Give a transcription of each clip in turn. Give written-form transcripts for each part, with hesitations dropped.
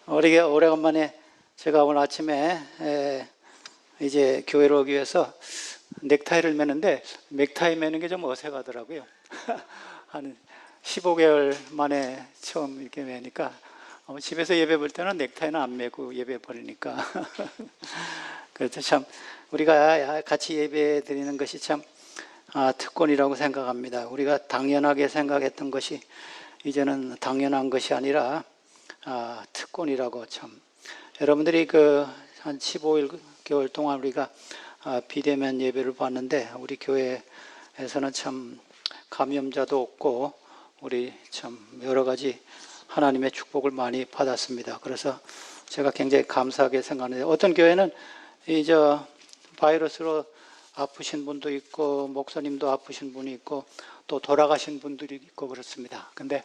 오래간만에 제가 오늘 아침에 이제 교회로 오기 위해서 넥타이를 매는데 넥타이 매는 게 좀 어색하더라고요. 한 15개월 만에 처음 이렇게 매니까 집에서 예배 볼 때는 넥타이는 안 매고 예배 버리니까 그래서 참 우리가 같이 예배 드리는 것이 참 특권이라고 생각합니다. 우리가 당연하게 생각했던 것이 이제는 당연한 것이 아니라 특권이라고. 참 여러분들이 한 15개월 동안 우리가 비대면 예배를 봤는데 우리 교회에서는 참 감염자도 없고 우리 참 여러 가지 하나님의 축복을 많이 받았습니다. 그래서 제가 굉장히 감사하게 생각하는데, 어떤 교회는 이제 바이러스로 아프신 분도 있고 목사님도 아프신 분이 있고 또 돌아가신 분들이 있고 그렇습니다. 근데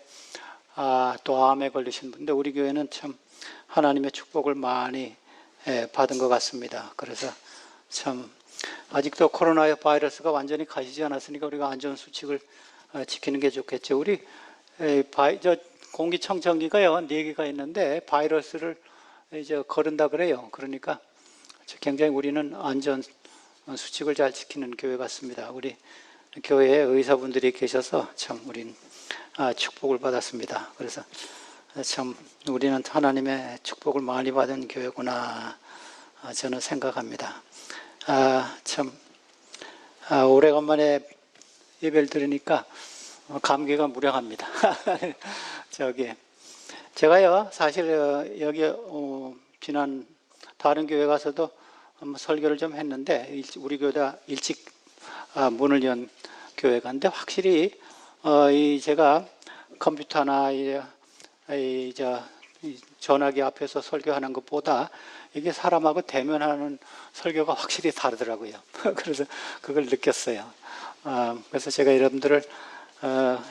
또 암에 걸리신 분인데 우리 교회는 참 하나님의 축복을 많이 받은 것 같습니다. 그래서 참 아직도 코로나 바이러스가 완전히 가시지 않았으니까 우리가 안전수칙을 지키는 게 좋겠죠. 우리 공기청정기가요 4개가 있는데 바이러스를 이제 거른다 그래요. 그러니까 굉장히 우리는 안전수칙을 잘 지키는 교회 같습니다. 우리 교회에 의사분들이 계셔서 참 우린 축복을 받았습니다. 그래서 참 우리는 하나님의 축복을 많이 받은 교회구나 저는 생각합니다. 참 오래간만에 예배를 들으니까 감기가 무량합니다. 제가요 사실 여기 지난 다른 교회 가서도 설교를 좀 했는데 우리 교회가 일찍 문을 연 교회가인데 확실히 제가 컴퓨터나 전화기 앞에서 설교하는 것보다 이게 사람하고 대면하는 설교가 확실히 다르더라고요. 그래서 그걸 느꼈어요. 그래서 제가 여러분들을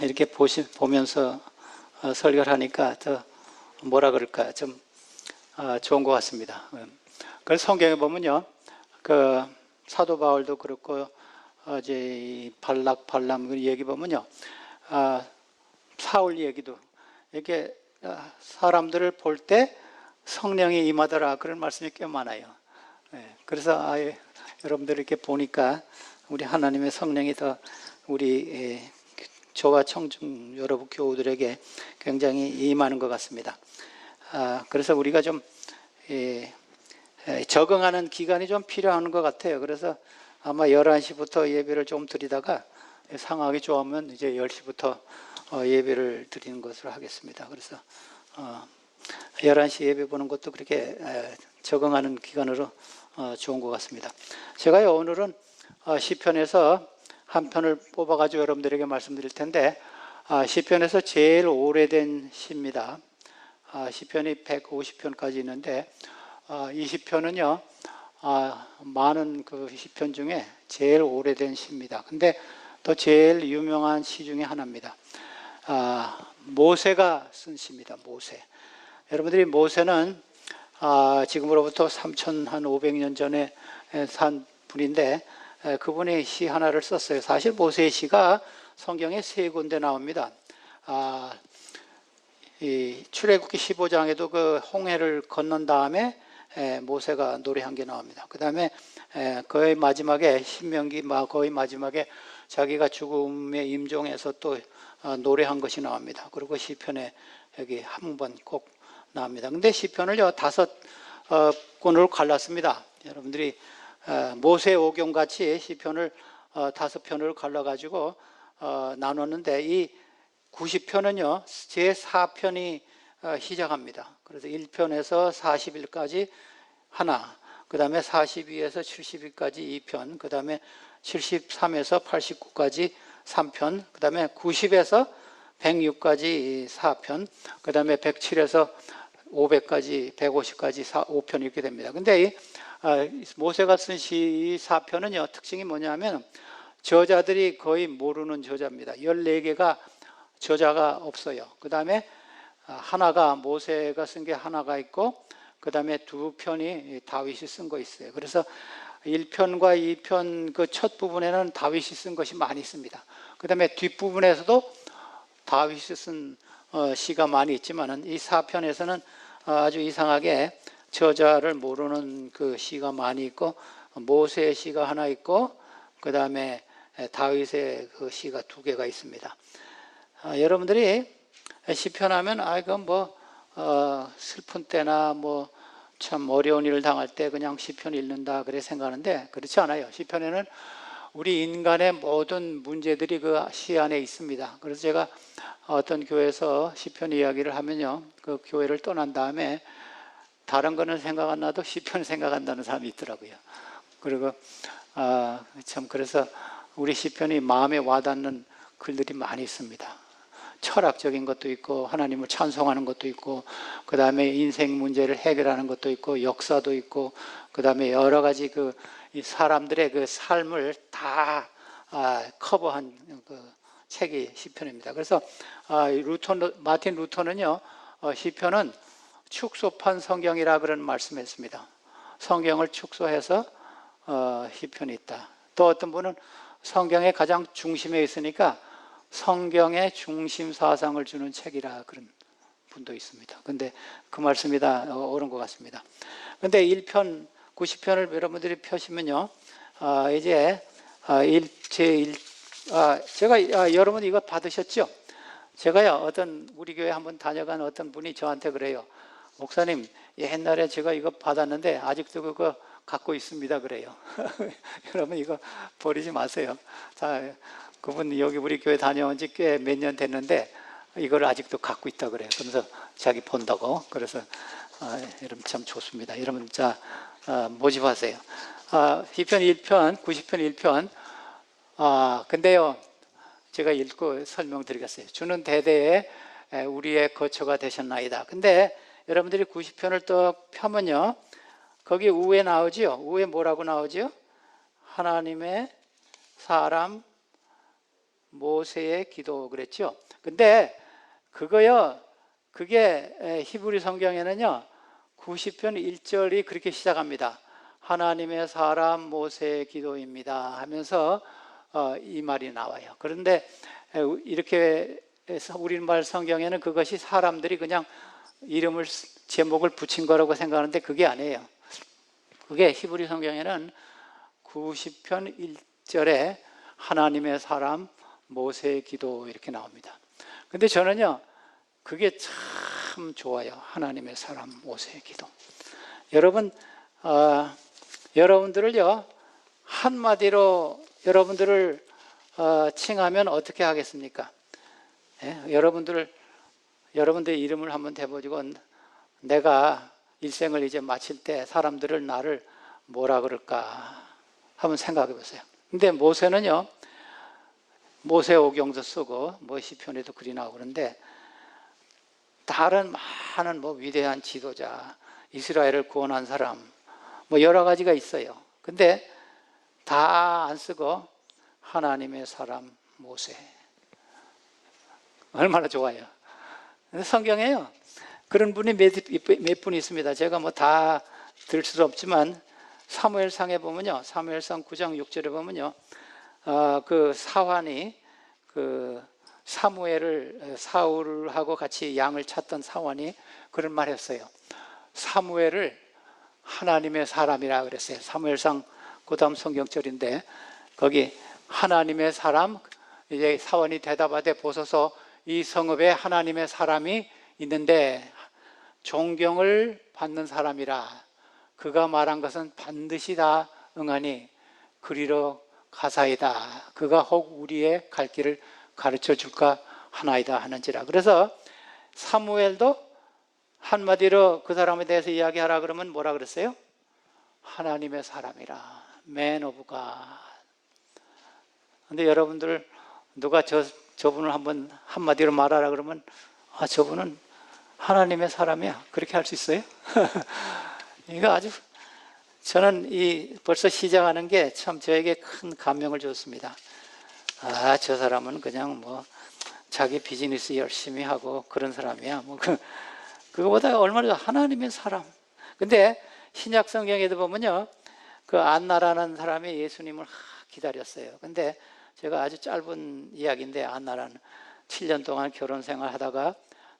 이렇게 보면서 설교를 하니까 더 뭐라 그럴까요? 좀 좋은 것 같습니다. 그래서 성경에 보면요, 사도 바울도 그렇고 이제 발람 얘기 보면요, 사울 얘기도 이렇게 사람들을 볼 때 성령이 임하더라 그런 말씀이 꽤 많아요. 그래서 여러분들 이렇게 보니까 우리 하나님의 성령이 더 우리 저와 청중 여러분 교우들에게 굉장히 임하는 것 같습니다. 그래서 우리가 좀 적응하는 기간이 좀 필요한 것 같아요. 그래서 아마 11시부터 예배를 좀 드리다가 상황이 좋으면 이제 10시부터 예배를 드리는 것으로 하겠습니다. 그래서 11시 예배 보는 것도 그렇게 적응하는 기간으로 좋은 것 같습니다. 제가요 오늘은 시편에서 한 편을 뽑아가지고 여러분들에게 말씀드릴 텐데, 시편에서 제일 오래된 시입니다. 시편이 150편까지 있는데 이 시편은요 많은 시편 중에 제일 오래된 시입니다. 근데 또 제일 유명한 시 중에 하나입니다. 모세가 쓴 시입니다. 모세. 여러분들이 모세는 지금으로부터 3,500년 전에 산 분인데 그분이 시 하나를 썼어요. 사실 모세의 시가 성경에 3군데 나옵니다. 이 출애굽기 15장에도 그 홍해를 건넌 다음에 모세가 노래한 게 나옵니다. 그 다음에 거의 마지막에 신명기 거의 마지막에 자기가 죽음의 임종에서 또 노래한 것이 나옵니다. 그리고 시편에 여기 한 번 꼭 나옵니다. 근데 시편을요 5권으로 갈랐습니다. 여러분들이 모세 오경 같이 시편을 5편을 갈라가지고 나눴는데 이 90편은요 제4편이 시작합니다. 그래서 1편에서 41까지 하나, 그 다음에 42에서 72까지 2편, 그 다음에 73에서 89까지 3편, 그 다음에 90에서 106까지 4편, 그 다음에 107에서 500까지 150까지 5편 이렇게 됩니다. 근데 이 모세가 쓴 시 4편은요 특징이 뭐냐면 저자들이 거의 모르는 저자입니다. 14개가 저자가 없어요. 그 다음에 하나가 모세가 쓴 게 하나가 있고 그 다음에 2편이 다윗이 쓴 거 있어요. 그래서 1편과 2편 그 첫 부분에는 다윗이 쓴 것이 많이 있습니다. 그 다음에 뒷부분에서도 다윗이 쓴 시가 많이 있지만은 이 4편에서는 아주 이상하게 저자를 모르는 그 시가 많이 있고, 모세의 시가 하나 있고, 그 다음에 다윗의 그 시가 2개가 있습니다. 여러분들이 시편 하면 이건 뭐 슬픈 때나 뭐 참 어려운 일을 당할 때 그냥 시편 읽는다 그래 생각하는데, 그렇지 않아요. 시편에는 우리 인간의 모든 문제들이 그 시 안에 있습니다. 그래서 제가 어떤 교회에서 시편 이야기를 하면요, 그 교회를 떠난 다음에 다른 거는 생각 안 나도 시편 생각한다는 사람이 있더라고요. 그리고 참 그래서 우리 시편이 마음에 와닿는 글들이 많이 있습니다. 철학적인 것도 있고, 하나님을 찬송하는 것도 있고, 그 다음에 인생 문제를 해결하는 것도 있고, 역사도 있고, 그 다음에 여러 가지 그 사람들의 그 삶을 다 커버한 그 책이 시편입니다. 그래서 마틴 루터는요, 시편은 축소판 성경이라 그런 말씀했습니다. 성경을 축소해서 시편이 있다. 또 어떤 분은 성경의 가장 중심에 있으니까 성경의 중심 사상을 주는 책이라 그런 분도 있습니다. 근데 그 말씀이 다 옳은 것 같습니다. 근데 1편, 90편을 여러분들이 펴시면요, 이제 제가 여러분 이거 받으셨죠? 제가요, 어떤 우리 교회 한번 다녀간 어떤 분이 저한테 그래요. 목사님, 옛날에 제가 이거 받았는데 아직도 그거 갖고 있습니다 그래요. 여러분 이거 버리지 마세요. 자, 그분 여기 우리 교회 다녀온 지 꽤 몇 년 됐는데 이걸 아직도 갖고 있다 그래요. 그래서 자기 본다고. 그래서 여러분 참 좋습니다. 여러분 자 모집하세요. 시편 1편, 90편 1편. 근데요, 제가 읽고 설명드리겠어요. 주는 대대에 우리의 거처가 되셨나이다. 근데 여러분들이 90편을 또 펴면요, 거기 우에 나오지요. 우에 뭐라고 나오지요? 하나님의 사람 모세의 기도 그랬죠. 근데 그거요, 그게 히브리 성경에는요 90편 1절이 그렇게 시작합니다. 하나님의 사람 모세의 기도입니다 하면서 이 말이 나와요. 그런데 이렇게 우리말 성경에는 그것이 사람들이 그냥 이름을 제목을 붙인 거라고 생각하는데 그게 아니에요. 그게 히브리 성경에는 90편 1절에 하나님의 사람 모세의 기도 이렇게 나옵니다. 근데 저는요 그게 참 좋아요. 하나님의 사람 모세의 기도. 여러분 여러분들을요 한마디로 여러분들을 칭하면 어떻게 하겠습니까? 여러분들의 이름을 한번 대보시고 내가 일생을 이제 마칠 때 사람들을 나를 뭐라 그럴까 한번 생각해 보세요. 근데 모세는요 모세오경도 쓰고 뭐 시편에도 글이 나오고 그런데 다른 많은 뭐 위대한 지도자, 이스라엘을 구원한 사람 뭐 여러 가지가 있어요. 근데 다 안 쓰고 하나님의 사람 모세. 얼마나 좋아요. 성경에요 그런 분이 몇 분 있습니다. 제가 뭐 다 들 수 없지만 사무엘상에 보면요, 사무엘상 9장 6절에 보면요, 그 사환이 그 사무엘을 사울하고 같이 양을 찾던 사환이 그런 말 했어요. 사무엘을 하나님의 사람이라 그랬어요. 사무엘상 그 다음 성경절인데 거기 하나님의 사람, 이제 사원이 대답하되 보소서 이 성읍에 하나님의 사람이 있는데 존경을 받는 사람이라 그가 말한 것은 반드시 다 응하니 그리로 가사이다. 그가 혹 우리의 갈 길을 가르쳐 줄까 하나이다 하는지라. 그래서 사무엘도 한마디로 그 사람에 대해서 이야기하라 그러면 뭐라 그랬어요? 하나님의 사람이라. Man of God. 근데 여러분들 누가 저분을 한마디로 말하라 그러면 저분은 하나님의 사람이야. 그렇게 할 수 있어요? 이거 아주 저는 벌써 시작하는 게 참 저에게 큰 감명을 줬습니다. 저 사람은 그냥 뭐 자기 비즈니스 열심히 하고 그런 사람이야. 뭐 그거보다 얼마나 하나님의 사람. 근데 신약 성경에도 보면요, 그 안나라는 사람이 예수님을 기다렸어요. 근데 제가 아주 짧은 이야기인데 안나라는 7년 동안 결혼 생활하다가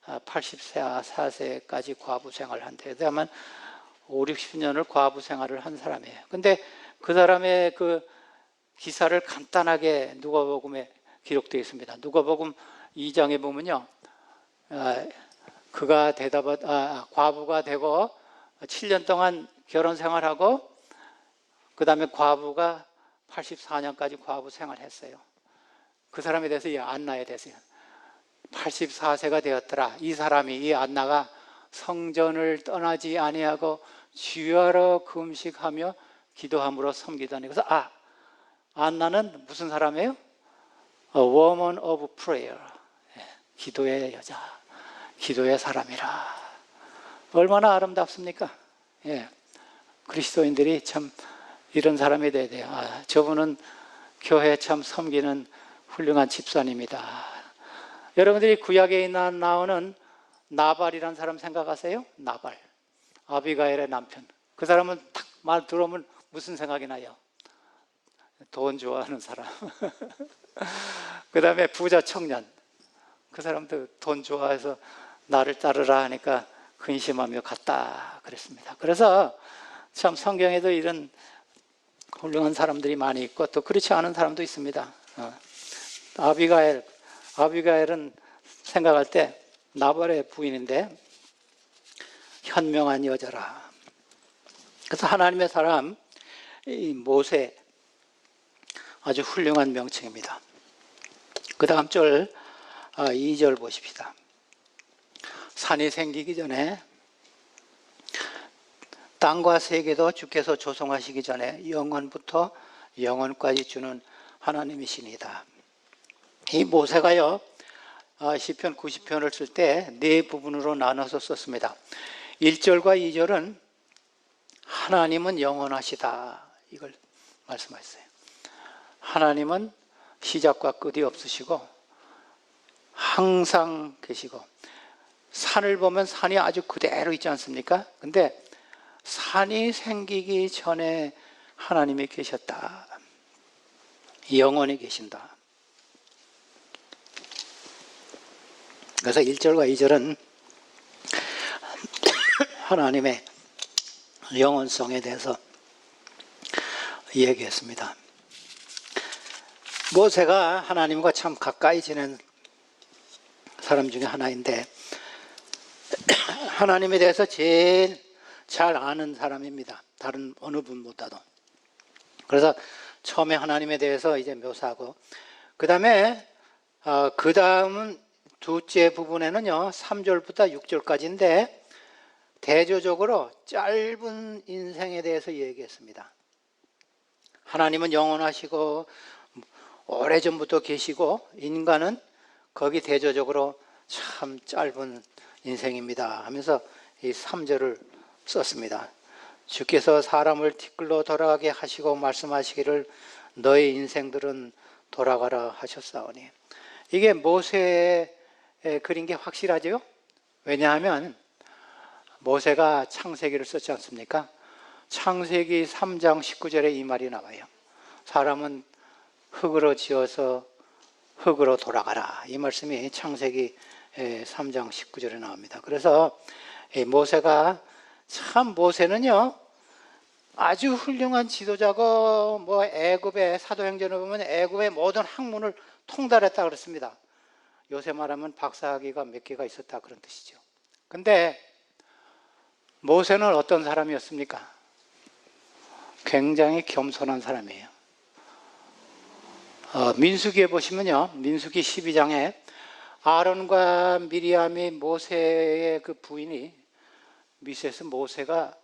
84세까지 과부 생활을 한대요. 그다음에 5, 60년을 과부 생활을 한 사람이에요. 근데 그 사람의 그 기사를 간단하게 누가복음에 기록되어 있습니다. 누가복음 2장에 보면요, 그가 과부가 되고 7년 동안 결혼 생활하고 그 다음에 과부가 84년까지 과부 생활했어요. 그 사람에 대해서 이 안나에 대해서요. 84세가 되었더라. 이 사람이, 이 안나가 성전을 떠나지 아니하고 주야로 금식하며 기도함으로 섬기더니. 그래서 안나는 무슨 사람이에요? A woman of prayer. 기도의 여자, 기도의 사람이라. 얼마나 아름답습니까? 예. 그리스도인들이 참 이런 사람이 돼야 돼요. 저분은 교회 참 섬기는 훌륭한 집사님이다. 여러분들이 구약에 나오는 나발이라는 사람 생각하세요? 나발, 아비가일의 남편. 그 사람은 딱 말 들어오면 무슨 생각이 나요? 돈 좋아하는 사람. 그 다음에 부자 청년. 그 사람도 돈 좋아해서 나를 따르라 하니까 근심하며 갔다 그랬습니다. 그래서 참 성경에도 이런 훌륭한 사람들이 많이 있고 또 그렇지 않은 사람도 있습니다. 아비가일은 생각할 때 나발의 부인인데 현명한 여자라. 그래서 하나님의 사람 이 모세, 아주 훌륭한 명칭입니다. 그 다음 절 2절 보십시다. 산이 생기기 전에 땅과 세계도 주께서 조성하시기 전에 영원부터 영원까지 주는 하나님이시니다. 이 모세가요, 시편 90편을 쓸 때 네 부분으로 나눠서 썼습니다. 1절과 2절은 하나님은 영원하시다, 이걸 말씀하셨어요. 하나님은 시작과 끝이 없으시고 항상 계시고, 산을 보면 산이 아주 그대로 있지 않습니까? 근데 산이 생기기 전에 하나님이 계셨다. 영원히 계신다. 그래서 1절과 2절은 하나님의 영원성에 대해서 얘기했습니다. 모세가 하나님과 참 가까이 지낸 사람 중에 하나인데 하나님에 대해서 제일 잘 아는 사람입니다. 다른 어느 분보다도. 그래서 처음에 하나님에 대해서 이제 묘사하고, 그 다음은 두째 부분에는요 3절부터 6절까지인데 대조적으로 짧은 인생에 대해서 얘기했습니다. 하나님은 영원하시고 오래전부터 계시고 인간은 거기 대조적으로 참 짧은 인생입니다 하면서 이 3절을 썼습니다. 주께서 사람을 티끌로 돌아가게 하시고 말씀하시기를 너의 인생들은 돌아가라 하셨사오니. 이게 모세의 그린 게 확실하죠? 왜냐하면 모세가 창세기를 썼지 않습니까? 창세기 3장 19절에 이 말이 나와요. 사람은 흙으로 지어서 흙으로 돌아가라. 이 말씀이 창세기 3장 19절에 나옵니다. 그래서 모세는요 아주 훌륭한 지도자고, 애굽의 사도행전을 보면 애굽의 모든 학문을 통달했다 그랬습니다. 요새 말하면 박사학위가 몇 개가 있었다 그런 뜻이죠. 근데 모세는 어떤 사람이었습니까? 굉장히 겸손한 사람이에요. 민수기에 보시면요, 민수기 12장에 아론과 미리암이 모세의 그 부인이 미스에서 모세가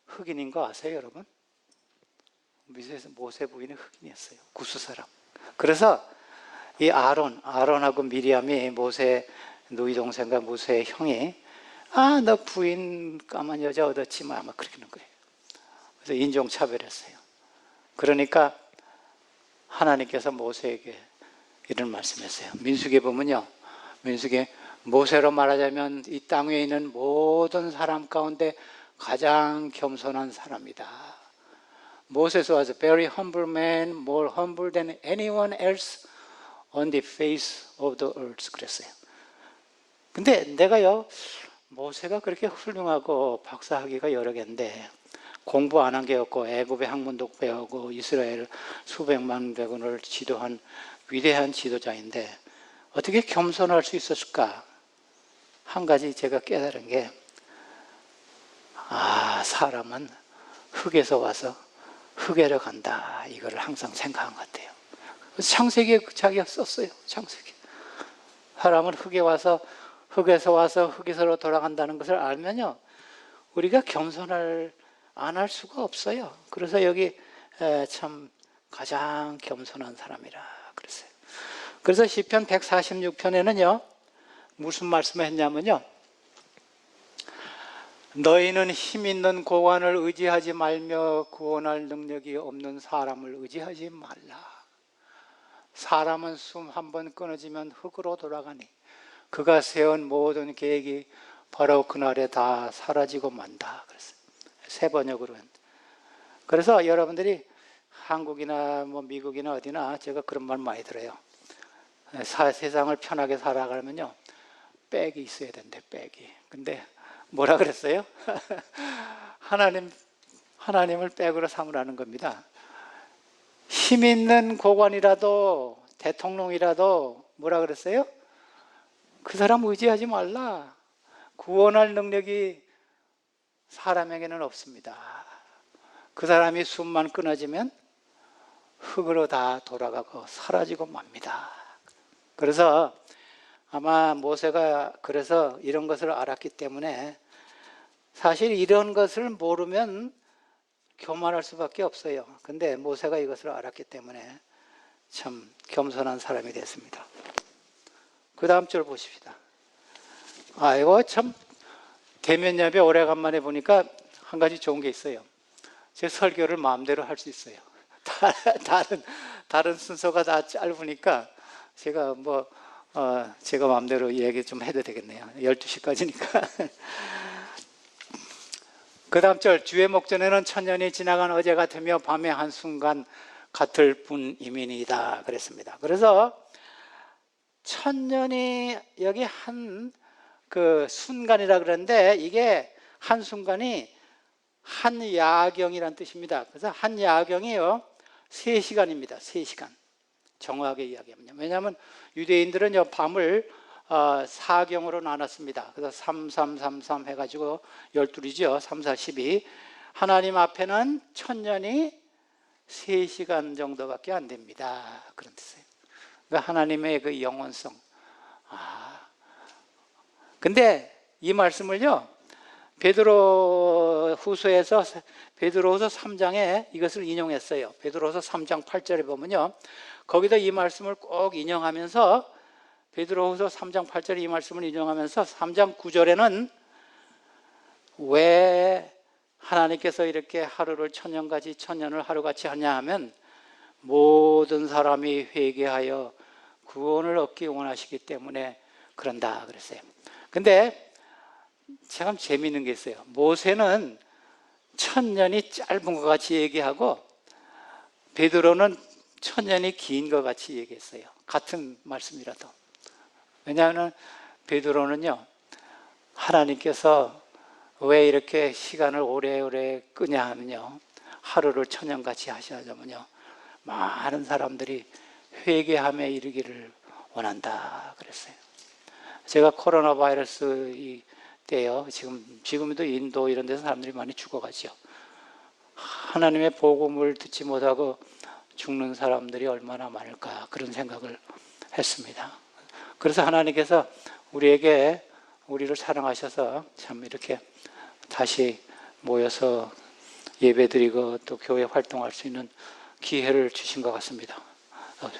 흑인인 거 아세요, 여러분? 미스에서 모세 부인이 흑인이었어요. 구스 사람. 그래서 이 아론하고 미리암이 모세 누이 동생과 모세의 형이 너 부인 까만 여자 얻었지 뭐 아마 그렇게 하는 거예요. 그래서 인종차별했어요. 그러니까 하나님께서 모세에게 이런 말씀했어요. 민수기에 보면요, 민수기에 모세로 말하자면 이 땅 위에 있는 모든 사람 가운데 가장 겸손한 사람이다. Moses was a very humble man, more humble than anyone else on the face of the earth. 그랬어요. 근데 내가요, 모세가 그렇게 훌륭하고 박사학위가 여러 개인데 공부 안 한 게 없고 애굽의 학문도 배우고 이스라엘 수백만 백원을 지도한 위대한 지도자인데 어떻게 겸손할 수 있었을까? 한 가지 제가 깨달은 게, 사람은 흙에서 와서 흙에로 간다, 이거를 항상 생각한 것 같아요. 창세기에 자기가 썼어요. 창세기. 사람은 흙에서 와서 흙에서로 돌아간다는 것을 알면요, 우리가 겸손을 안 할 수가 없어요. 그래서 여기 참 가장 겸손한 사람이라 그랬어요. 그래서 시편 146편에는요 무슨 말씀을 했냐면요, 너희는 힘 있는 고관을 의지하지 말며 구원할 능력이 없는 사람을 의지하지 말라. 사람은 숨 한 번 끊어지면 흙으로 돌아가니 그가 세운 모든 계획이 바로 그날에 다 사라지고 만다. 그랬어요. 세 번역으로. 그래서 여러분들이 한국이나 뭐 미국이나 어디나 제가 그런 말 많이 들어요. 세상을 편하게 살아가면요, 백이 있어야 된대, 백이. 근데 뭐라 그랬어요? 하나님을 백으로 삼으라는 겁니다. 힘 있는 고관이라도 대통령이라도 뭐라 그랬어요? 그 사람 의지하지 말라. 구원할 능력이 사람에게는 없습니다. 그 사람이 숨만 끊어지면 흙으로 다 돌아가고 사라지고 맙니다. 그래서 아마 모세가 그래서 이런 것을 알았기 때문에, 사실 이런 것을 모르면 교만할 수밖에 없어요. 근데 모세가 이것을 알았기 때문에 참 겸손한 사람이 됐습니다. 그 다음 절 보십시다. 이거 참 대면 예배 오래간만에 보니까 한 가지 좋은 게 있어요. 제 설교를 마음대로 할 수 있어요. 다른 순서가 다 짧으니까 제가 제가 마음대로 얘기 좀 해도 되겠네요. 12시까지니까. 그 다음 절, 주의 목전에는 천년이 지나간 어제 같으며 밤의 한순간 같을 뿐이민이다 그랬습니다. 그래서 천년이 여기 한 그 순간이라 그러는데, 이게 한순간이 한야경이란 뜻입니다. 그래서 한야경이요 3시간입니다. 3시간. 정확하게 이야기하면. 왜냐하면 유대인들은 밤을 4경으로 나눴습니다. 그래서 3, 3, 3, 3 해가지고 12이죠. 3, 4, 12. 하나님 앞에는 천년이 3시간 정도밖에 안 됩니다. 그런 뜻이에요. 그러니까 하나님의 그 영원성. 근데 이 말씀을요, 베드로 후서에서 베드로후서 3장에 이것을 인용했어요. 베드로후서 3장 8절에 보면요, 거기다 이 말씀을 꼭 인용하면서, 베드로후서 3장 8절에 이 말씀을 인용하면서 3장 9절에는 왜 하나님께서 이렇게 하루를 천년같이 천년을 하루같이 하냐 하면, 모든 사람이 회개하여 구원을 얻기 원하시기 때문에 그런다 그랬어요. 근데 참 재미있는 게 있어요. 모세는 천년이 짧은 것 같이 얘기하고 베드로는 천년이 긴 것 같이 얘기했어요. 같은 말씀이라도. 왜냐하면 베드로는요, 하나님께서 왜 이렇게 시간을 오래오래 끄냐 하면요, 하루를 천년같이 하시자면요, 많은 사람들이 회개함에 이르기를 원한다 그랬어요. 제가 코로나 바이러스 때요, 지금도 인도 이런 데서 사람들이 많이 죽어가죠. 하나님의 복음을 듣지 못하고 죽는 사람들이 얼마나 많을까, 그런 생각을 했습니다. 그래서 하나님께서 우리를 사랑하셔서 참 이렇게 다시 모여서 예배드리고 또 교회 활동할 수 있는 기회를 주신 것 같습니다.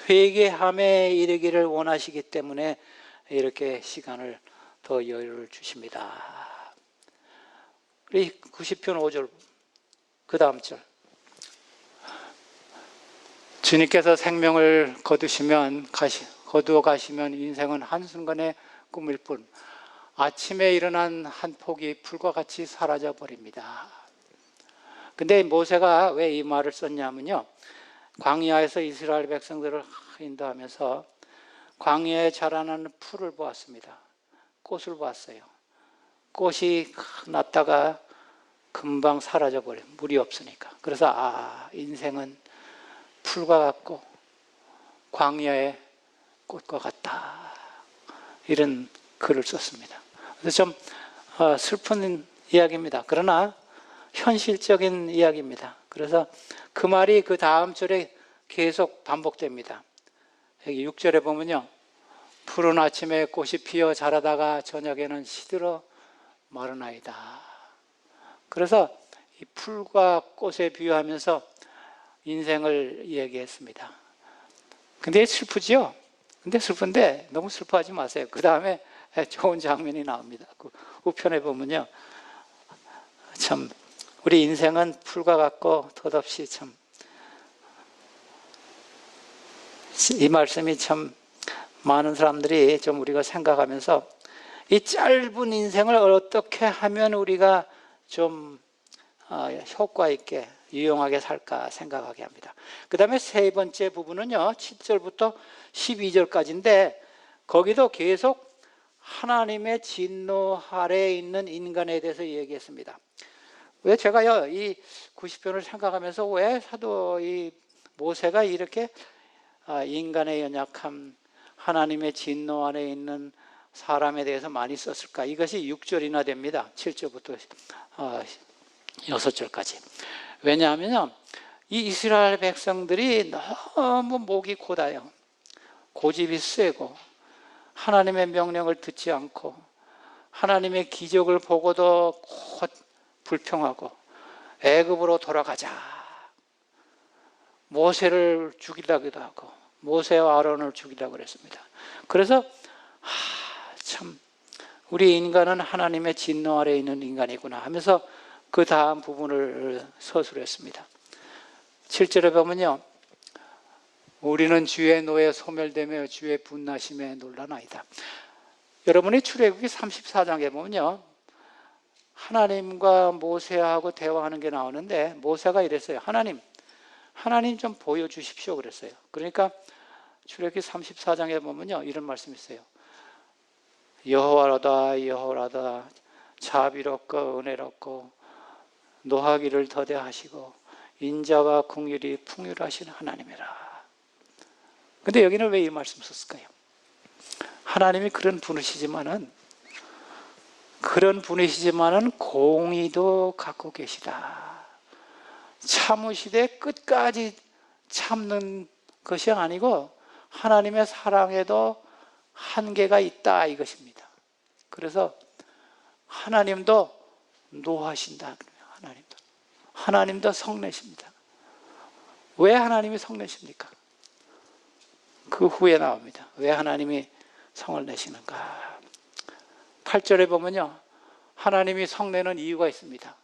회개함에 이르기를 원하시기 때문에 이렇게 시간을 더 여유를 주십니다. 우리 90편 5절 그 다음 절, 주님께서 생명을 거두어 가시면 인생은 한순간의 꿈일 뿐 아침에 일어난 한 폭이 불과 같이 사라져 버립니다. 근데 모세가 왜 이 말을 썼냐면요, 광야에서 이스라엘 백성들을 인도하면서 광야에 자라나는 풀을 보았습니다. 꽃을 봤어요. 꽃이 났다가 금방 사라져버려요. 물이 없으니까. 그래서 인생은 풀과 같고 광야의 꽃과 같다. 이런 글을 썼습니다. 그래서 좀 슬픈 이야기입니다. 그러나 현실적인 이야기입니다. 그래서 그 말이 그 다음 절에 계속 반복됩니다. 여기 6절에 보면요. 푸른 아침에 꽃이 피어 자라다가 저녁에는 시들어 마르나이다. 그래서 이 풀과 꽃에 비유하면서 인생을 얘기했습니다. 근데 슬프지요? 근데 슬픈데 너무 슬퍼하지 마세요. 그 다음에 좋은 장면이 나옵니다. 그 우편에 보면요. 참, 우리 인생은 풀과 같고 덧없이 참, 이 말씀이 참 많은 사람들이 좀 우리가 생각하면서 이 짧은 인생을 어떻게 하면 우리가 좀 효과 있게 유용하게 살까 생각하게 합니다. 그 다음에 세 번째 부분은요 7절부터 12절까지인데 거기도 계속 하나님의 진노 아래에 있는 인간에 대해서 얘기했습니다. 왜 제가요 이 90편을 생각하면서 왜 사도 이 모세가 이렇게 인간의 연약함, 하나님의 진노 안에 있는 사람에 대해서 많이 썼을까? 이것이 6절이나 됩니다. 7절부터 6절까지. 왜냐하면 이 이스라엘 백성들이 너무 목이 고다요. 고집이 세고 하나님의 명령을 듣지 않고 하나님의 기적을 보고도 곧 불평하고 애굽으로 돌아가자. 모세를 죽이려고도 하고 모세와 아론을 죽이려고 그랬습니다. 그래서 참 우리 인간은 하나님의 진노 아래에 있는 인간이구나 하면서 그 다음 부분을 서술했습니다. 7절에 보면요. 우리는 주의 노에 소멸되며 주의 분나심에 놀라나이다. 여러분이 출애굽기 34장에 보면요. 하나님과 모세하고 대화하는 게 나오는데 모세가 이랬어요. 하나님 좀 보여주십시오 그랬어요. 그러니까 출애굽기 34장에 보면요. 이런 말씀이 있어요. 여호와로다 여호와로다 자비롭고 은혜롭고 노하기를 더대하시고 인자와 긍휼이 풍요하신 하나님이라. 근데 여기는 왜 이 말씀 썼을까요? 하나님이 그런 분이시지만은 공의도 갖고 계시다. 참으시되 끝까지 참는 것이 아니고 하나님의 사랑에도 한계가 있다 이것입니다. 그래서 하나님도 노하신다. 하나님도 성내십니다. 왜 하나님이 성내십니까? 그 후에 나옵니다. 왜 하나님이 성을 내시는가? 8절에 보면요. 하나님이 성내는 이유가 있습니다.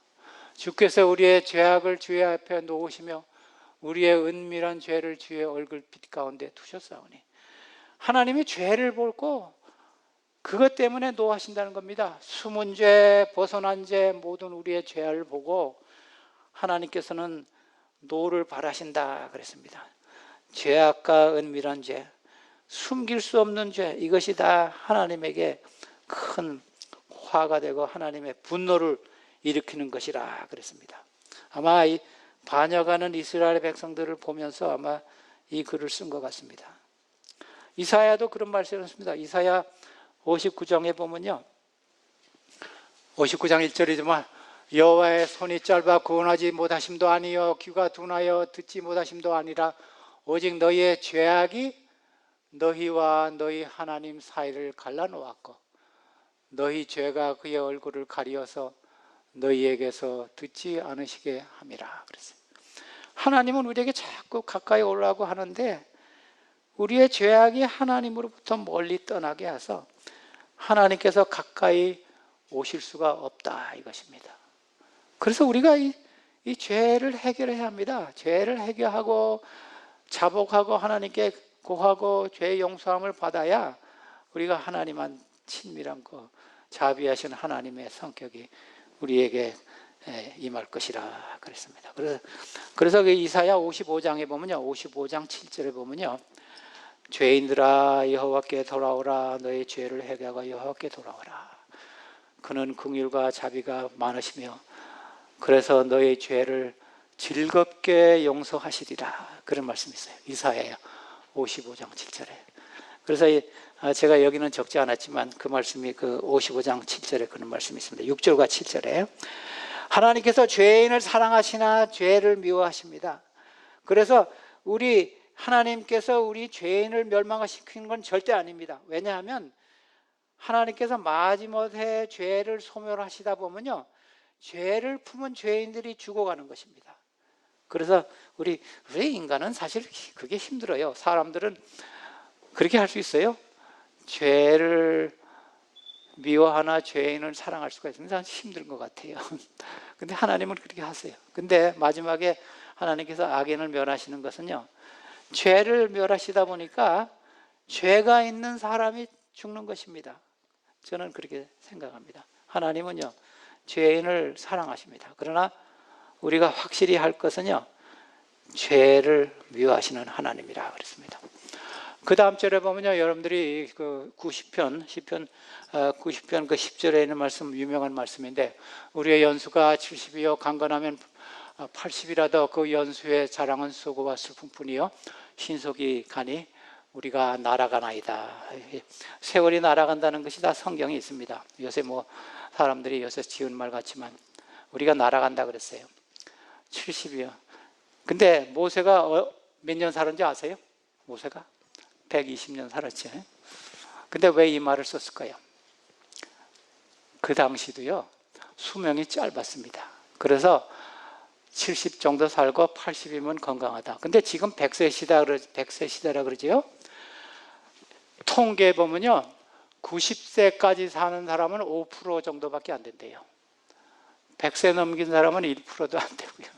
주께서 우리의 죄악을 주의 앞에 놓으시며 우리의 은밀한 죄를 주의 얼굴빛 가운데 두셨사오니 하나님이 죄를 보고 그것 때문에 노하신다는 겁니다. 숨은 죄, 벗어난 죄, 모든 우리의 죄를 보고 하나님께서는 노를 바라신다 그랬습니다. 죄악과 은밀한 죄, 숨길 수 없는 죄, 이것이 다 하나님에게 큰 화가 되고 하나님의 분노를 일으키는 것이라 그랬습니다. 아마 이 반역하는 이스라엘 백성들을 보면서 아마 이 글을 쓴 것 같습니다. 이사야도 그런 말씀을 했습니다. 이사야 59장에 보면요. 59장 1절이지만 여호와의 손이 짧아 구원하지 못하심도 아니요 귀가 둔하여 듣지 못하심도 아니라 오직 너희의 죄악이 너희와 너희 하나님 사이를 갈라놓았고 너희 죄가 그의 얼굴을 가리어서 너희에게서 듣지 않으시게 함이라 그랬어요. 하나님은 우리에게 자꾸 가까이 오려고 하는데 우리의 죄악이 하나님으로부터 멀리 떠나게 해서 하나님께서 가까이 오실 수가 없다 이것입니다. 그래서 우리가 이 죄를 해결해야 합니다. 죄를 해결하고 자복하고 하나님께 고하고 죄의 용서함을 받아야 우리가 하나님한 친밀한 거 자비하신 하나님의 성격이 우리에게 임할 것이라 그랬습니다. 그래서 그 이사야 55장에 보면요. 55장 7절에 보면요. 죄인들아 여호와께 돌아오라. 너의 죄를 회개하고 여호와께 돌아오라. 그는 긍휼과 자비가 많으시며 그래서 너의 죄를 즐겁게 용서하시리라. 그런 말씀이 있어요. 이사야 55장 7절에. 그래서 제가 여기는 적지 않았지만 그 말씀이 그 55장 7절에 그런 말씀이 있습니다. 6절과 7절에 하나님께서 죄인을 사랑하시나 죄를 미워하십니다. 그래서 하나님께서 우리 죄인을 멸망시키는 건 절대 아닙니다. 왜냐하면 하나님께서 마지못해 죄를 소멸하시다 보면요, 죄를 품은 죄인들이 죽어가는 것입니다. 그래서 우리 인간은 사실 그게 힘들어요. 사람들은 그렇게 할 수 있어요. 죄를 미워하나 죄인을 사랑할 수가 있습니다. 힘든 것 같아요. 근데 하나님은 그렇게 하세요. 근데 마지막에 하나님께서 악인을 멸하시는 것은요, 죄를 멸하시다 보니까 죄가 있는 사람이 죽는 것입니다. 저는 그렇게 생각합니다. 하나님은요, 죄인을 사랑하십니다. 그러나 우리가 확실히 할 것은요, 죄를 미워하시는 하나님이라 그랬습니다. 그 다음 절에 보면요, 여러분들이 그 90편 그 10절에 있는 말씀, 유명한 말씀인데, 우리의 연수가 70이요 강건하면 80이라도 그 연수의 자랑은 수고와 슬픔뿐이요 신속이 가니 우리가 날아가나이다. 세월이 날아간다는 것이 다 성경에 있습니다. 요새 사람들이 요새 지은 말 같지만 우리가 날아간다 그랬어요. 70이요. 근데 모세가 몇 년 살았는지 아세요? 모세가 120년 살았지. 근데 왜 이 말을 썼을까요? 그 당시도요, 수명이 짧았습니다. 그래서 70 정도 살고 80이면 건강하다. 근데 지금 100세 시대라 그러죠. 통계에 보면요, 90세까지 사는 사람은 5% 정도밖에 안 된대요. 100세 넘긴 사람은 1%도 안 되고요.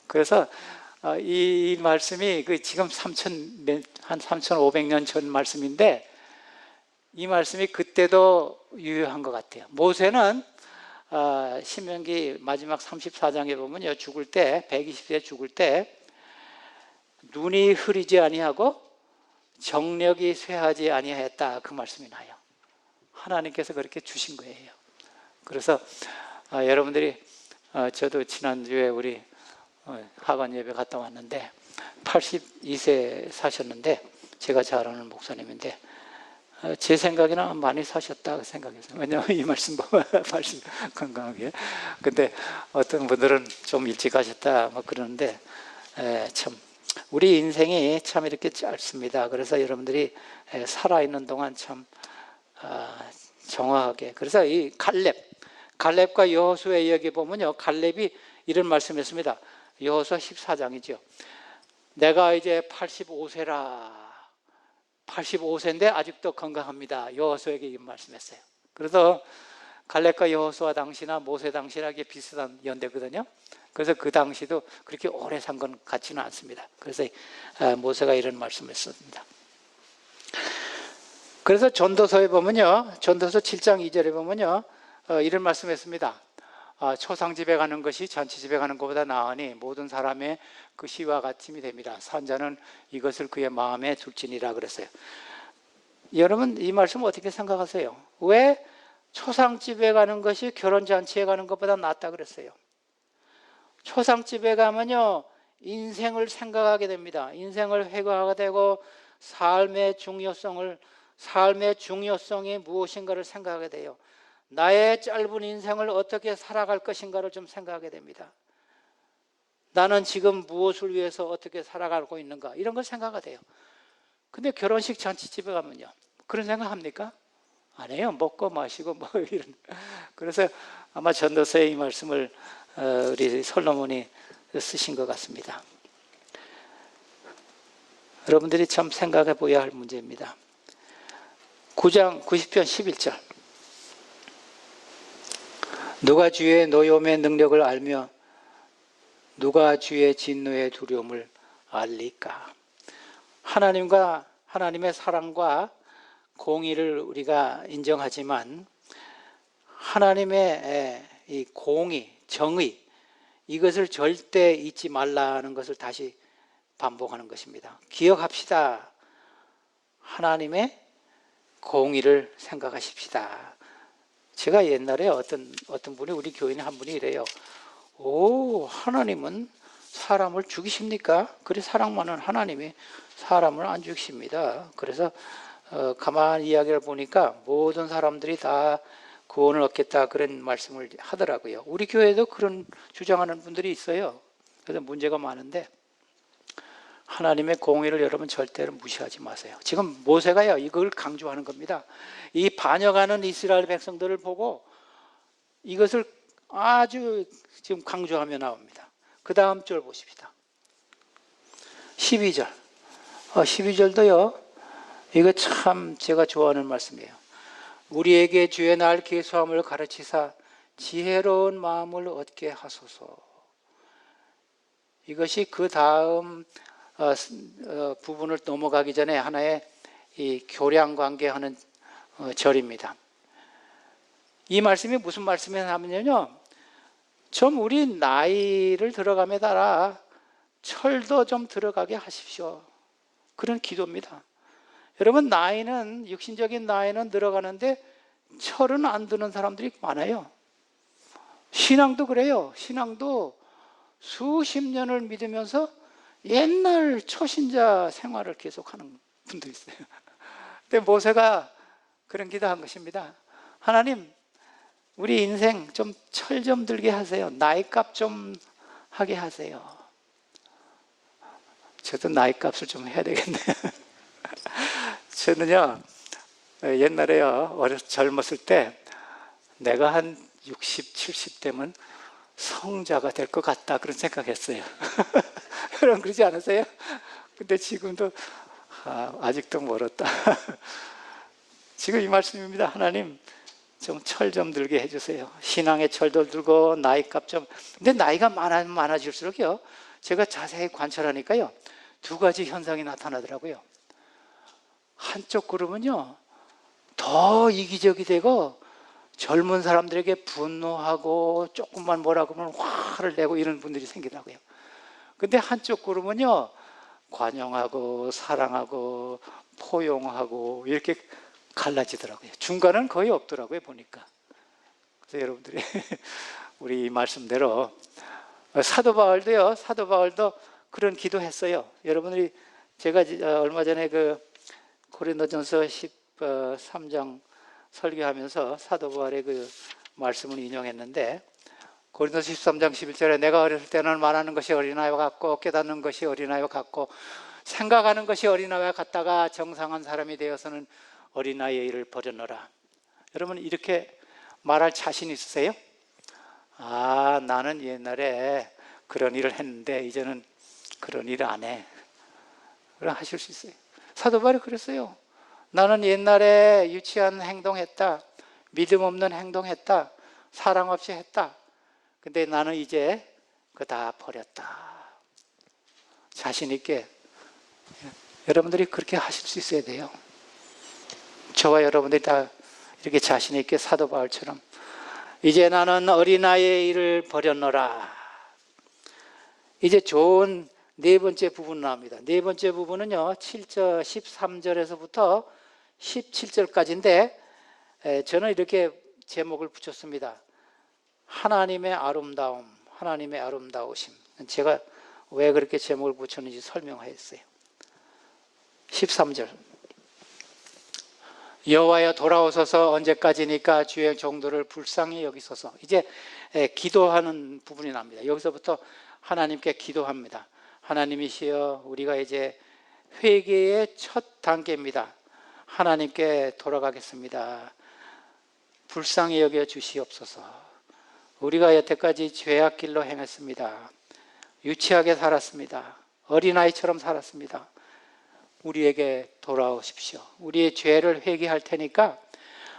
그래서 이 말씀이 지금 한 3,500년 전 말씀인데, 이 말씀이 그때도 유효한 것 같아요. 모세는 신명기 마지막 34장에 보면요, 죽을 때 120세 죽을 때 눈이 흐리지 아니하고 정력이 쇠하지 아니하였다, 그 말씀이 나요. 하나님께서 그렇게 주신 거예요. 그래서 여러분들이 저도 지난주에 우리 학원 예배 갔다 왔는데 82세 사셨는데, 제가 잘 아는 목사님인데 제 생각에는 많이 사셨다 생각했어요. 왜냐하면 이 말씀 건강하게. 근데 어떤 분들은 좀 일찍 가셨다 그러는데, 참 우리 인생이 참 이렇게 짧습니다. 그래서 여러분들이 살아있는 동안 참 정확하게. 그래서 이 갈렙과 여호수아의 이야기 보면요, 갈렙이 이런 말씀했습니다. 여호수아 14장이죠. 내가 이제 85세라. 85세인데 아직도 건강합니다. 여호수아에게 이 말씀했어요. 그래서 갈렙과 여호수아 당시나 모세 당시나 이게 비슷한 연대거든요. 그래서 그 당시도 그렇게 오래 산 건 같지는 않습니다. 그래서 모세가 이런 말씀을 했습니다. 그래서 전도서에 보면요, 전도서 7장 2절에 보면요, 이런 말씀했습니다. 초상집에 가는 것이 잔치집에 가는 것보다 나으니 모든 사람의 그 시와 같음이 됩니다. 산자는 이것을 그의 마음에 둘지니라 그랬어요. 여러분, 이 말씀 어떻게 생각하세요? 왜 초상집에 가는 것이 결혼잔치에 가는 것보다 낫다 그랬어요? 초상집에 가면요, 인생을 생각하게 됩니다. 인생을 회고하게 되고 삶의 중요성이 무엇인가를 생각하게 돼요. 나의 짧은 인생을 어떻게 살아갈 것인가를 좀 생각하게 됩니다. 나는 지금 무엇을 위해서 어떻게 살아가고 있는가, 이런 걸 생각하게 돼요. 근데 결혼식 잔치집에 가면요, 그런 생각합니까? 안 해요. 먹고 마시고 이런. 그래서 아마 전도서에 이 말씀을 우리 솔로몬이 쓰신 것 같습니다. 여러분들이 참 생각해 보아야 할 문제입니다. 90편 11절. 누가 주의 노여움의 능력을 알며 누가 주의 진노의 두려움을 알리까? 하나님의 사랑과 공의를 우리가 인정하지만 하나님의 이 공의, 정의, 이것을 절대 잊지 말라는 것을 다시 반복하는 것입니다. 기억합시다. 하나님의 공의를 생각하십시다. 제가 옛날에 어떤 분이, 우리 교인의 한 분이 이래요. 오, 하나님은 사람을 죽이십니까? 그래, 사랑 많은 하나님이 사람을 안 죽이십니다. 그래서 가만히 이야기를 보니까 모든 사람들이 다 구원을 얻겠다, 그런 말씀을 하더라고요. 우리 교회도 그런 주장하는 분들이 있어요. 그래서 문제가 많은데, 하나님의 공의를 여러분 절대로 무시하지 마세요. 지금 모세가요, 이걸 강조하는 겁니다. 이 반역하는 이스라엘 백성들을 보고 이것을 아주 지금 강조하며 나옵니다. 그 다음 절 보십시다. 12절. 12절도요, 이거 참 제가 좋아하는 말씀이에요. 우리에게 주의 날 계수함을 가르치사 지혜로운 마음을 얻게 하소서. 이것이 그 다음 부분을 넘어가기 전에 하나의 이 교량 관계하는 절입니다. 이 말씀이 무슨 말씀이냐면요, 좀 우리 나이를 들어감에 따라 철도 좀 들어가게 하십시오. 그런 기도입니다. 여러분, 나이는, 육신적인 나이는 들어가는데 철은 안 드는 사람들이 많아요. 신앙도 그래요. 신앙도 수십 년을 믿으면서 옛날 초신자 생활을 계속하는 분도 있어요. 근데 모세가 그런 기도한 것입니다. 하나님, 우리 인생 좀 철 좀 들게 하세요. 나이값 좀 하게 하세요. 저도 나이값을 좀 해야 되겠네요. 저는요, 옛날에요, 젊었을 때 내가 한 60, 70대면 성자가 될 것 같다, 그런 생각했어요. 여러분 그러지 않으세요? 근데 지금도 아직도 멀었다. 지금 이 말씀입니다. 하나님, 좀 철 좀 들게 해주세요. 신앙의 철도 들고 나이값 좀. 근데 나이가 많아질수록요, 제가 자세히 관찰하니까요, 두 가지 현상이 나타나더라고요. 한쪽 그룹은요, 더 이기적이 되고 젊은 사람들에게 분노하고 조금만 뭐라고 하면 화를 내고 이런 분들이 생기더라고요. 근데 한쪽 그룹은요, 관용하고 사랑하고 포용하고 이렇게 갈라지더라고요. 중간은 거의 없더라고요, 보니까. 그래서 여러분들이 우리 말씀대로, 사도 바울도 그런 기도했어요. 여러분들이, 제가 얼마 전에 그 고린도전서 13장 설교하면서 사도 바울의 그 말씀을 인용했는데, 고린도서 13장 11절에 내가 어렸을 때는 말하는 것이 어린아이와 같고 깨닫는 것이 어린아이와 같고 생각하는 것이 어린아이와 같다가 정상한 사람이 되어서는 어린아이의 일을 버렸노라. 여러분, 이렇게 말할 자신 있으세요? 나는 옛날에 그런 일을 했는데 이제는 그런 일을 안 해. 그럼 하실 수 있어요. 사도 바울이 그랬어요. 나는 옛날에 유치한 행동했다, 믿음 없는 행동했다, 사랑 없이 했다. 근데 나는 이제 그거 다 버렸다. 자신 있게. 여러분들이 그렇게 하실 수 있어야 돼요. 저와 여러분들이 다 이렇게 자신 있게 사도 바울처럼 이제 나는 어린아이의 일을 버렸노라. 이제 좋은 네 번째 부분 나옵니다. 네 번째 부분은요, 7절, 13절에서부터 17절까지인데 저는 이렇게 제목을 붙였습니다. 하나님의 아름다움, 하나님의 아름다우심. 제가 왜 그렇게 제목을 붙였는지 설명하였어요. 13절. 여호와여 돌아오소서, 언제까지니까 주의 종들을 불쌍히 여기소서. 이제 기도하는 부분이 납니다. 여기서부터 하나님께 기도합니다. 하나님이시여, 우리가 이제 회개의 첫 단계입니다. 하나님께 돌아가겠습니다. 불쌍히 여겨 주시옵소서. 우리가 여태까지 죄악 길로 행했습니다. 유치하게 살았습니다. 어린아이처럼 살았습니다. 우리에게 돌아오십시오. 우리의 죄를 회개할 테니까,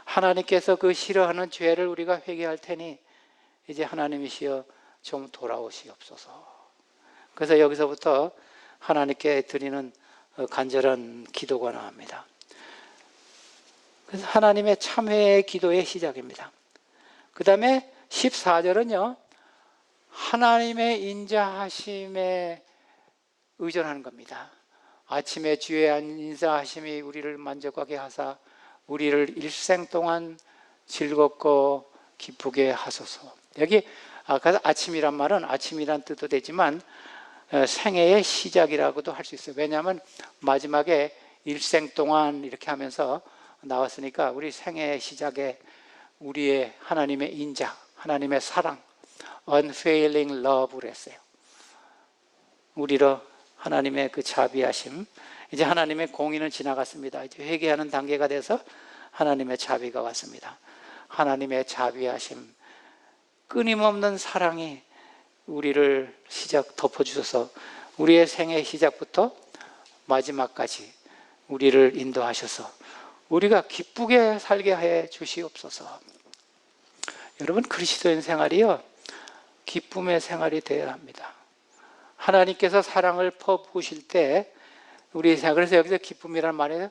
하나님께서 그 싫어하는 죄를 우리가 회개할 테니 이제 하나님이시여 좀 돌아오시옵소서. 그래서 여기서부터 하나님께 드리는 간절한 기도가 나옵니다. 그래서 하나님의 참회의 기도의 시작입니다. 그 다음에 14절은요, 하나님의 인자하심에 의존하는 겁니다. 아침에 주의 인자하심이 우리를 만족하게 하사 우리를 일생 동안 즐겁고 기쁘게 하소서. 여기 아까 아침이란 말은 아침이란 뜻도 되지만 생애의 시작이라고도 할 수 있어요. 왜냐하면 마지막에 일생 동안 이렇게 하면서 나왔으니까 우리 생애의 시작에 우리의 하나님의 인자, 하나님의 사랑, unfailing love를 했어요. 우리로 하나님의 그 자비하심, 이제 하나님의 공의는 지나갔습니다. 이제 회개하는 단계가 돼서 하나님의 자비가 왔습니다. 하나님의 자비하심, 끊임없는 사랑이 우리를 덮어주셔서 우리의 생애 시작부터 마지막까지 우리를 인도하셔서 우리가 기쁘게 살게 해 주시옵소서. 여러분, 그리스도인 생활이요, 기쁨의 생활이 되어야 합니다. 하나님께서 사랑을 퍼부으실 때 그래서 여기서 기쁨이라는 말에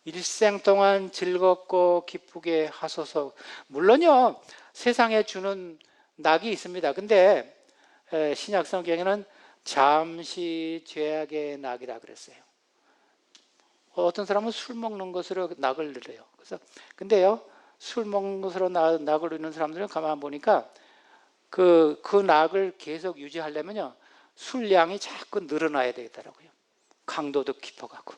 일생 동안 즐겁고 기쁘게 하소서. 물론요, 세상에 주는 낙이 있습니다. 근데 신약 성경에는 잠시 죄악의 낙이라 그랬어요. 어떤 사람은 술 먹는 것으로 낙을 누려요. 그래서 근데요, 술 먹는 것으로 낙을 누리는 사람들은 가만 보니까 그 낙을 계속 유지하려면요, 술량이 자꾸 늘어나야 되겠더라고요. 강도도 깊어가고.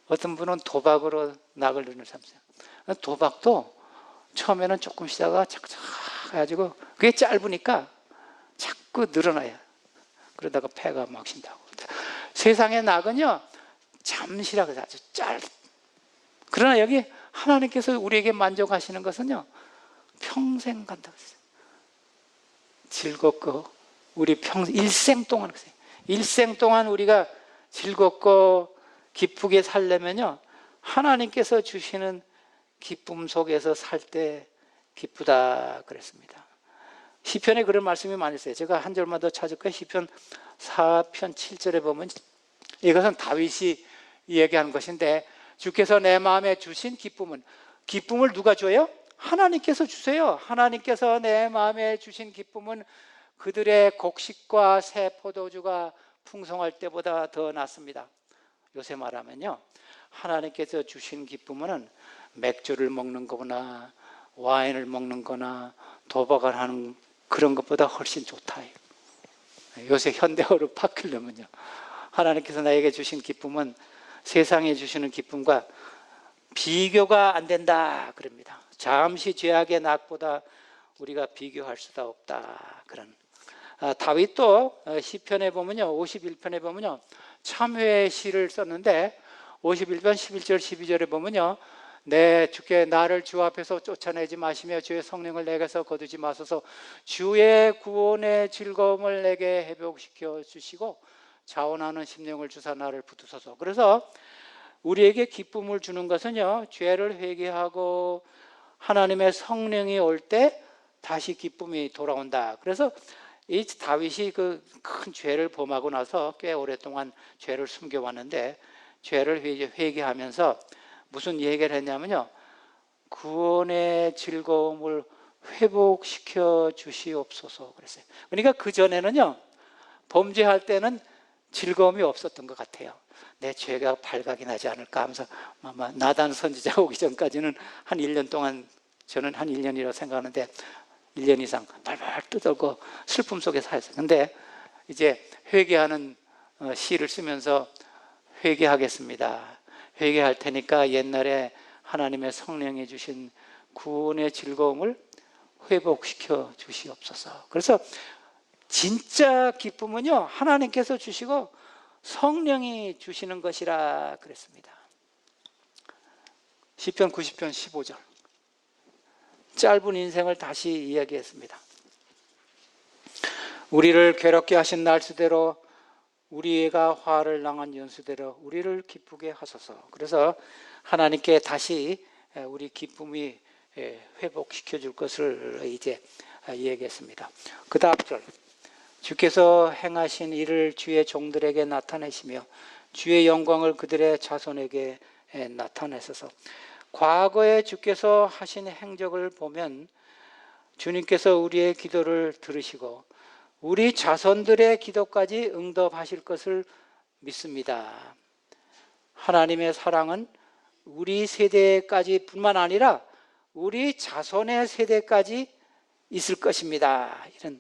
어떤 분은 도박으로 낙을 누리는 사람이에요. 도박도 처음에는 조금씩 하다가 착착 해가지고 그게 짧으니까 자꾸 늘어나요. 그러다가 폐가 막 신다고. 세상의 낙은요, 잠시라고 해서 아주 그러나 여기 하나님께서 우리에게 만족하시는 것은요, 평생 간다고 했어요. 즐겁고 우리 일생 동안, 일생 동안 우리가 즐겁고 기쁘게 살려면요, 하나님께서 주시는 기쁨 속에서 살 때 기쁘다 그랬습니다. 시편에 그런 말씀이 많이 있어요. 제가 한 절만 더 찾을까요? 시편 4편 7절에 보면 이것은 다윗이 얘기하는 것인데, 주께서 내 마음에 주신 기쁨을 누가 줘요? 하나님께서 주세요. 하나님께서 내 마음에 주신 기쁨은 그들의 곡식과 새 포도주가 풍성할 때보다 더 낫습니다. 요새 말하면요, 하나님께서 주신 기쁨은 맥주를 먹는 거나 와인을 먹는 거나 도박을 하는 그런 것보다 훨씬 좋다. 요새 현대어로 바꾸려면요, 하나님께서 나에게 주신 기쁨은 세상에 주시는 기쁨과 비교가 안 된다 그럽니다. 잠시 죄악의 낙보다 우리가 비교할 수가 없다. 그런 다윗도 시편에 보면요, 51편에 보면요, 참회의 시를 썼는데 51편 11절 12절에 보면요, 내 주께 나를 주 앞에서 쫓아내지 마시며 주의 성령을 내게서 거두지 마소서. 주의 구원의 즐거움을 내게 회복시켜 주시고 자원하는 심령을 주사 나를 붙드소서. 그래서 우리에게 기쁨을 주는 것은요, 죄를 회개하고 하나님의 성령이 올 때 다시 기쁨이 돌아온다. 그래서 이 다윗이 그 큰 죄를 범하고 나서 꽤 오랫동안 죄를 숨겨왔는데, 죄를 회개하면서 무슨 얘기를 했냐면요, 구원의 즐거움을 회복시켜 주시옵소서 그랬어요. 그러니까 그전에는요, 범죄할 때는 즐거움이 없었던 것 같아요. 내 죄가 발각이 나지 않을까 하면서 아마 나단 선지자 오기 전까지는 한 1년 동안, 저는 한 1년이라고 생각하는데 1년 이상 발발 떠들고 슬픔 속에 살았어요. 근데 이제 회개하는 시를 쓰면서 회개하겠습니다. 회개할 테니까 옛날에 하나님의 성령이 주신 구원의 즐거움을 회복시켜 주시옵소서. 그래서 진짜 기쁨은요, 하나님께서 주시고 성령이 주시는 것이라 그랬습니다. 시편 90편 15절, 짧은 인생을 다시 이야기했습니다. 우리를 괴롭게 하신 날수대로 우리가 화를 당한 연수대로 우리를 기쁘게 하소서. 그래서 하나님께 다시 우리 기쁨이 회복시켜 줄 것을 이제 얘기했습니다. 그 다음 절, 주께서 행하신 일을 주의 종들에게 나타내시며 주의 영광을 그들의 자손에게 나타내소서. 과거에 주께서 하신 행적을 보면 주님께서 우리의 기도를 들으시고 우리 자손들의 기도까지 응답하실 것을 믿습니다. 하나님의 사랑은 우리 세대까지 뿐만 아니라 우리 자손의 세대까지 있을 것입니다. 이런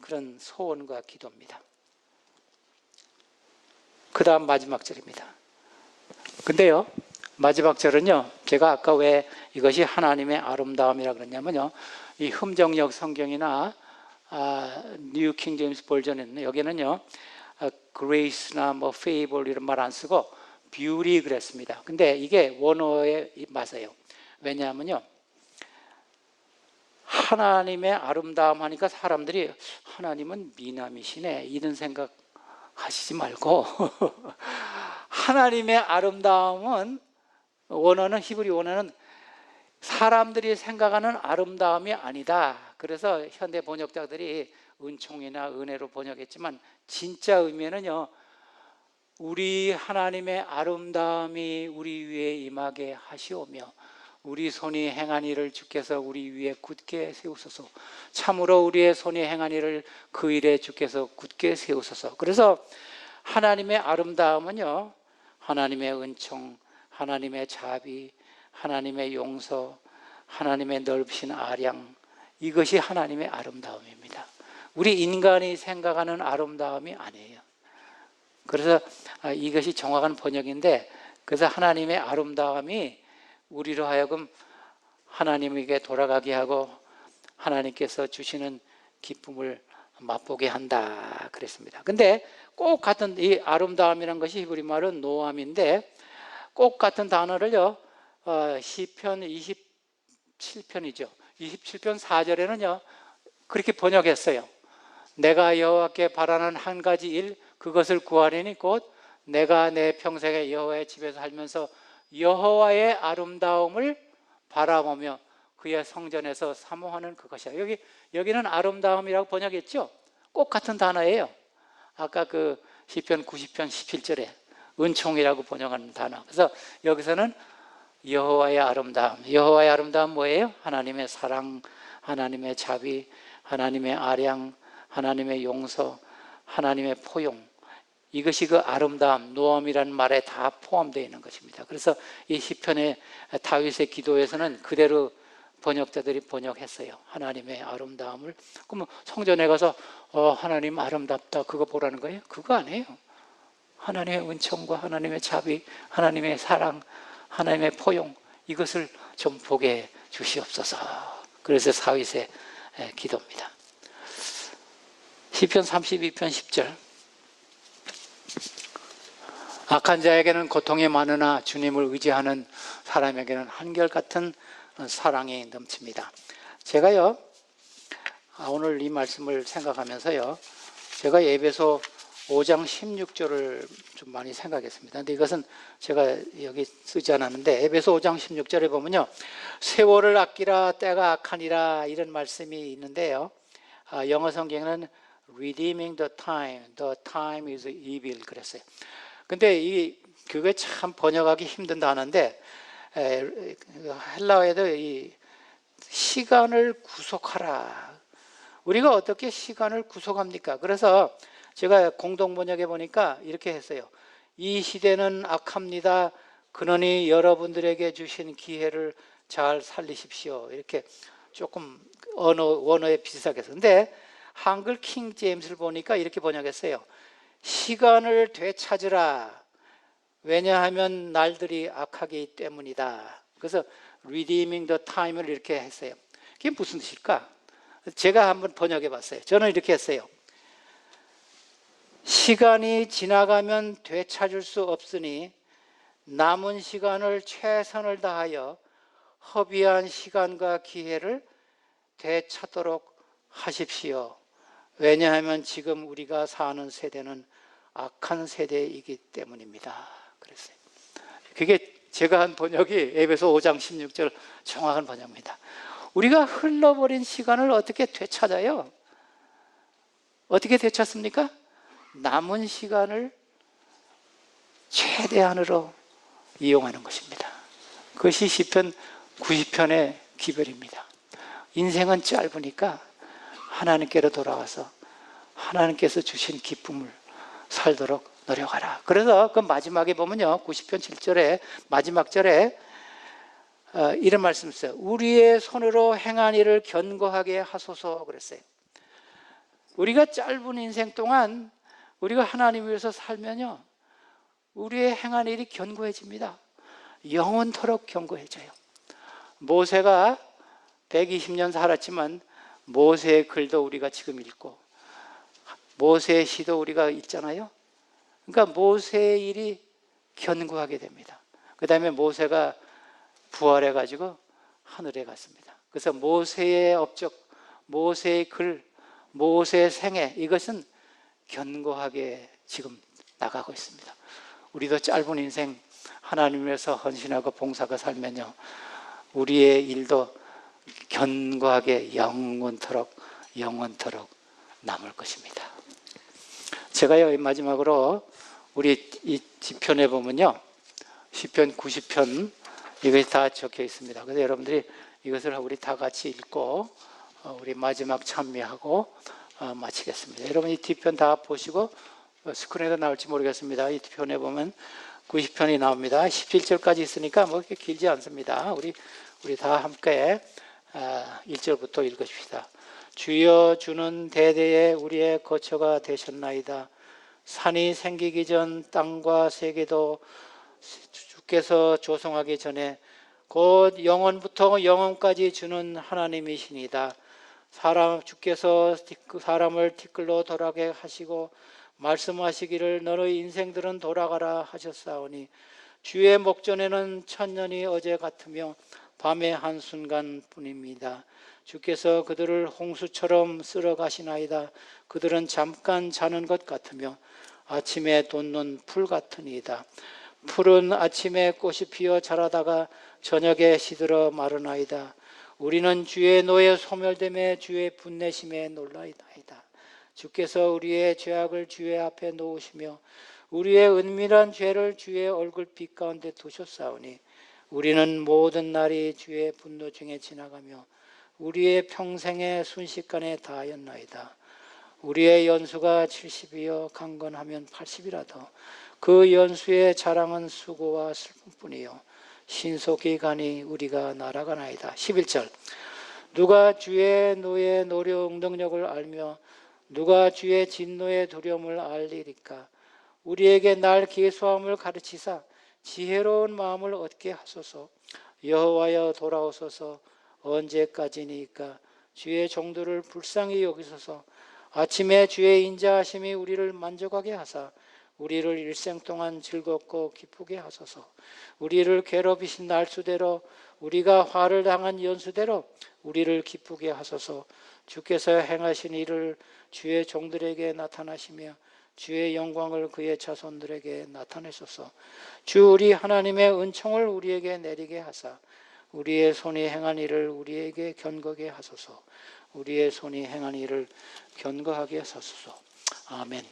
그런 소원과 기도입니다. 그 다음 마지막 절입니다. 근데요, 마지막 절은요, 제가 아까 왜 이것이 하나님의 아름다움이라 그랬냐면요, 이 흠정역 성경이나 뉴 킹 제임스 버전에는 여기는요, grace나 뭐 favor 이런 말 안 쓰고 beauty 그랬습니다. 근데 이게 원어에 맞아요. 왜냐하면요, 하나님의 아름다움 하니까 사람들이 하나님은 미남이시네 이런 생각 하시지 말고 하나님의 아름다움은 원어는 히브리 원어는 사람들이 생각하는 아름다움이 아니다. 그래서 현대 번역자들이 은총이나 은혜로 번역했지만 진짜 의미는요, 우리 하나님의 아름다움이 우리 위에 임하게 하시오며 우리 손이 행한 일을 주께서 우리 위에 굳게 세우소서. 참으로 우리의 손이 행한 일을 그 일에 주께서 굳게 세우소서. 그래서 하나님의 아름다움은요, 하나님의 은총, 하나님의 자비, 하나님의 용서, 하나님의 넓으신 아량, 이것이 하나님의 아름다움입니다. 우리 인간이 생각하는 아름다움이 아니에요. 그래서 이것이 정확한 번역인데, 그래서 하나님의 아름다움이 우리로 하여금 하나님에게 돌아가게 하고 하나님께서 주시는 기쁨을 맛보게 한다 그랬습니다. 근데 꼭 같은 이 아름다움이라는 것이 히브리 말은 노함인데, 꼭 같은 단어를요, 시편 27편이죠. 27편 4절에는요 그렇게 번역했어요. 내가 여호와께 바라는 한 가지 일, 그것을 구하리니 곧 내가 내 평생에 여호와의 집에서 살면서 여호와의 아름다움을 바라보며 그의 성전에서 사모하는 그것이야. 여기는 아름다움이라고 번역했죠. 꼭 같은 단어예요. 아까 그 시편 90편 17절에 은총이라고 번역하는 단어. 그래서 여기서는 여호와의 아름다움. 여호와의 아름다움 뭐예요? 하나님의 사랑, 하나님의 자비, 하나님의 아량, 하나님의 용서, 하나님의 포용. 이것이 그 아름다움, 노함이라는 말에 다 포함되어 있는 것입니다. 그래서 이 시편의 다윗의 기도에서는 그대로 번역자들이 번역했어요. 하나님의 아름다움을. 그러면 성전에 가서 하나님 아름답다 그거 보라는 거예요? 그거 아니에요. 하나님의 은총과 하나님의 자비, 하나님의 사랑, 하나님의 포용, 이것을 좀 보게 해 주시옵소서. 그래서 다윗의 기도입니다. 시편 32편 10절. 악한 자에게는 고통이 많으나 주님을 의지하는 사람에게는 한결같은 사랑이 넘칩니다. 제가요, 오늘 이 말씀을 생각하면서요, 제가 에베소 5장 16절을 좀 많이 생각했습니다. 근데 이것은 제가 여기 쓰지 않았는데, 에베소 5장 16절에 보면요, 세월을 아끼라 때가 악하니라 이런 말씀이 있는데요, 영어 성경에는 redeeming the time is evil 그랬어요. 근데 그게 참 번역하기 힘든 단어인데, 헬라어에도 이 시간을 구속하라. 우리가 어떻게 시간을 구속합니까? 그래서 제가 공동 번역해 보니까 이렇게 했어요. 이 시대는 악합니다. 그러니 여러분들에게 주신 기회를 잘 살리십시오. 이렇게 조금 원어에 비슷하게 했어요. 근데 한글 킹 제임스를 보니까 이렇게 번역했어요. 시간을 되찾으라. 왜냐하면 날들이 악하기 때문이다. 그래서 redeeming the time을 이렇게 했어요. 그게 무슨 뜻일까? 제가 한번 번역해 봤어요. 저는 이렇게 했어요. 시간이 지나가면 되찾을 수 없으니 남은 시간을 최선을 다하여 허비한 시간과 기회를 되찾도록 하십시오. 왜냐하면 지금 우리가 사는 세대는 악한 세대이기 때문입니다. 그랬어요. 그게 제가 한 번역이 에베소 5장 16절 정확한 번역입니다. 우리가 흘러버린 시간을 어떻게 되찾아요? 어떻게 되찾습니까? 남은 시간을 최대한으로 이용하는 것입니다. 그것이 시편 90편의 기별입니다. 인생은 짧으니까 하나님께로 돌아와서 하나님께서 주신 기쁨을 살도록 노력하라. 그래서 그 마지막에 보면요, 90편 7절에 마지막 절에 이런 말씀 있어요. 우리의 손으로 행한 일을 견고하게 하소서 그랬어요. 우리가 짧은 인생 동안 우리가 하나님 위해서 살면요, 우리의 행한 일이 견고해집니다. 영원토록 견고해져요. 모세가 120년 살았지만 모세의 글도 우리가 지금 읽고 모세의 시도 우리가 읽잖아요. 그러니까 모세의 일이 견고하게 됩니다. 그 다음에 모세가 부활해가지고 하늘에 갔습니다. 그래서 모세의 업적, 모세의 글, 모세의 생애, 이것은 견고하게 지금 나가고 있습니다. 우리도 짧은 인생 하나님 위해서 헌신하고 봉사가 살면요, 우리의 일도 견고하게 영원토록 남을 것입니다. 제가요, 마지막으로 우리 이 시편에 보면요, 시편 90편 이것이 다 적혀 있습니다. 그래서 여러분들이 이것을 우리 다 같이 읽고 우리 마지막 찬미하고 마치겠습니다. 여러분 이 뒤편 다 보시고 스크린에도 나올지 모르겠습니다. 이 뒤편에 보면 90편이 나옵니다. 17절까지 있으니까 뭐 그렇게 길지 않습니다. 우리 다 함께 1절부터 읽으십시다. 주여, 주는 대대에 우리의 거처가 되셨나이다. 산이 생기기 전 땅과 세계도 주께서 조성하기 전에 곧 영원부터 영원까지 주는 하나님이시니다. 주께서 사람을 티끌로 돌아가게 하시고 말씀하시기를 너의 인생들은 돌아가라 하셨사오니 주의 목전에는 천년이 어제 같으며 밤의 한순간뿐입니다. 주께서 그들을 홍수처럼 쓸어 가시나이다. 그들은 잠깐 자는 것 같으며 아침에 돋는 풀 같으니이다. 풀은 아침에 꽃이 피어 자라다가 저녁에 시들어 마르나이다. 우리는 주의 노에 소멸됨에 주의 분내심에 놀라이다이다. 주께서 우리의 죄악을 주의 앞에 놓으시며 우리의 은밀한 죄를 주의 얼굴빛 가운데 두셨사오니 우리는 모든 날이 주의 분노 중에 지나가며 우리의 평생의 순식간에 다하였나이다. 우리의 연수가 70이요 강건하면 80이라도 그 연수의 자랑은 수고와 슬픔뿐이요 신속히 가니 우리가 날아가나이다. 11절 누가 주의 노의 노력 능력을 알며 누가 주의 진노의 두려움을 알리리까. 우리에게 날 계수함을 가르치사 지혜로운 마음을 얻게 하소서. 여호와여 돌아오소서. 언제까지니까. 주의 종들을 불쌍히 여기소서. 아침에 주의 인자하심이 우리를 만족하게 하사 우리를 일생 동안 즐겁고 기쁘게 하소서. 우리를 괴롭히신 날수대로 우리가 화를 당한 연수대로 우리를 기쁘게 하소서. 주께서 행하신 일을 주의 종들에게 나타나시며 주의 영광을 그의 자손들에게 나타내소서. 주 우리 하나님의 은총을 우리에게 내리게 하사 우리의 손이 행한 일을 우리에게 견고하게 하소서. 우리의 손이 행한 일을 견고하게 하소서. 아멘.